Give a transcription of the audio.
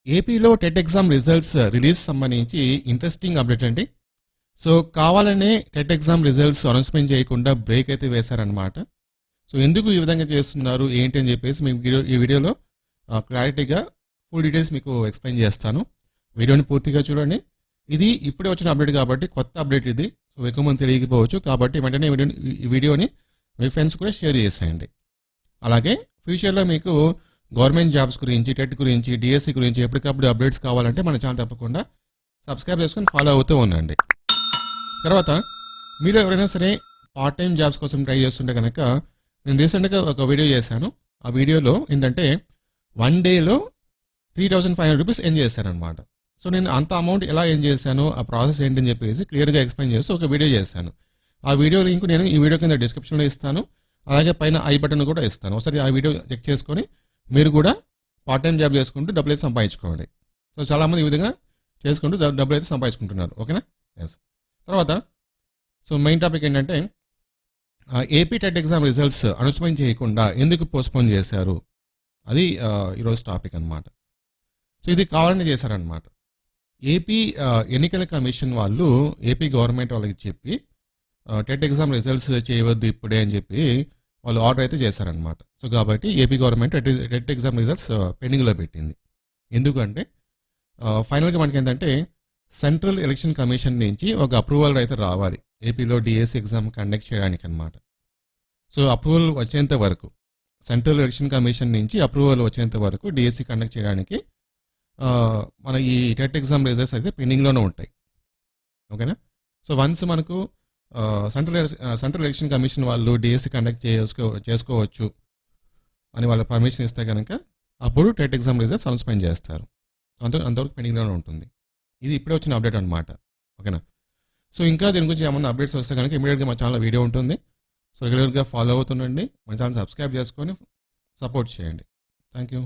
ఏపీలో TET exam results release సంబంధించి interesting update అండి. సో కావాలనే టెట్ ఎగ్జామ్ రిజల్ట్స్ అనౌన్స్మెంట్ చేయకుండా బ్రేక్ అయితే వేశారనమాట. సో ఎందుకు ఈ విధంగా చేస్తున్నారు ఏంటి అని చెప్పేసి మీకు ఈ వీడియోలో క్లారిటీగా ఫుల్ డీటెయిల్స్ మీకు ఎక్స్ప్లెయిన్ చేస్తాను. వీడియోని పూర్తిగా చూడండి. ఇది ఇప్పుడే వచ్చిన అప్డేట్ కాబట్టి కొత్త అప్డేట్ ఇది. సో ఎక్కువ మంది తెలియకపోవచ్చు కాబట్టి వెంటనే ఈ వీడియోని మీ ఫ్రెండ్స్ కూడా షేర్ చేసేయండి. అలాగే ఫ్యూచర్లో మీకు గవర్నమెంట్ జాబ్స్ గురించి, టెట్ గురించి, డిఎస్సి గురించి ఎప్పటికప్పుడు అప్డేట్స్ కావాలంటే మన ఛానల్ తప్పకుండా సబ్స్క్రైబ్ చేసుకొని ఫాలో అవుతూ ఉండండి. తర్వాత మీరు ఎవరైనా సరే పార్ట్ టైం జాబ్స్ కోసం ట్రై చేస్తుంటే కనుక నేను రీసెంట్గా ఒక వీడియో చేశాను. ఆ వీడియోలో ఏంటంటే 1 డేలో 3,500 రూపీస్ ఎర్న్ చేశానమాట. సో నేను అంత అమౌంట్ ఎలా ఎర్న్ చేశాను, ఆ ప్రాసెస్ ఏంటని చెప్పేసి క్లియర్గా ఎక్స్ప్లెయిన్ చేస్తూ ఒక వీడియో చేశాను. ఆ వీడియో లింక్ నేను ఈ వీడియో కింద డిస్క్రిప్షన్లో ఇస్తాను. అలాగే పైన ఐ బటన్ కూడా ఇస్తాను. ఒకసారి ఆ వీడియో చెక్ చేసుకొని మీరు కూడా పార్ట్ టైం జాబ్ చేసుకుంటూ డబ్బులు అయితే సంపాదించుకోండి. సో చాలామంది ఈ విధంగా చేసుకుంటూ డబ్బులు అయితే సంపాదించుకుంటున్నారు. ఓకేనా? ఎస్. తర్వాత సో మెయిన్ టాపిక్ ఏంటంటే AP TET exam results announcement చేయకుండా ఎందుకు పోస్ట్పోన్ చేశారు, అది ఈరోజు టాపిక్ అనమాట. సో ఇది కావాలని చేశారనమాట. ఏపీ ఎన్నికల కమిషన్ వాళ్ళు ఏపీ గవర్నమెంట్ వాళ్ళకి చెప్పి టెట్ ఎగ్జామ్ రిజల్ట్స్ చేయవద్దు ఇప్పుడే అని చెప్పి వాళ్ళు ఆర్డర్ అయితే చేశారనమాట. సో కాబట్టి AP government TET exam results పెండింగ్లో పెట్టింది. ఎందుకంటే ఫైనల్గా మనకి ఏంటంటే సెంట్రల్ ఎలక్షన్ కమిషన్ నుంచి ఒక అప్రూవల్ అయితే రావాలి ఏపీలో డిఎస్సి ఎగ్జామ్ కండక్ట్ చేయడానికి అనమాట. సో అప్రూవల్ వచ్చేంత వరకు, సెంట్రల్ ఎలక్షన్ కమిషన్ నుంచి అప్రూవల్ వచ్చేంత వరకు డిఎస్సి కండక్ట్ చేయడానికి మన ఈ టెట్ ఎగ్జామ్ రిజల్ట్స్ అయితే పెండింగ్లోనే ఉంటాయి. ఓకేనా? సో వన్స్ మనకు సెంట్రల్ ఎలక్షన్ కమిషన్ వాళ్ళు డిఎస్సి కండక్ట్ చేసుకోవచ్చు అని వాళ్ళ పర్మిషన్ ఇస్తే కనుక అప్పుడు టెట్ ఎగ్జామ్ రిజల్ట్స్ అనౌన్స్మెంట్ చేస్తారు. అంతవరకు పెండింగ్లోనే ఉంటుంది. ఇది ఇప్పుడే వచ్చిన అప్డేట్ అనమాట. ఓకేనా? సో ఇంకా దీని గురించి ఏమన్నా అప్డేట్స్ వస్తే కనుక ఇమీడియట్గా మా ఛానల్ వీడియో ఉంటుంది. సో రెగ్యులర్గా ఫాలో అవుతుండండి. మా ఛానల్ సబ్స్క్రైబ్ చేసుకొని సపోర్ట్ చేయండి. Thank you.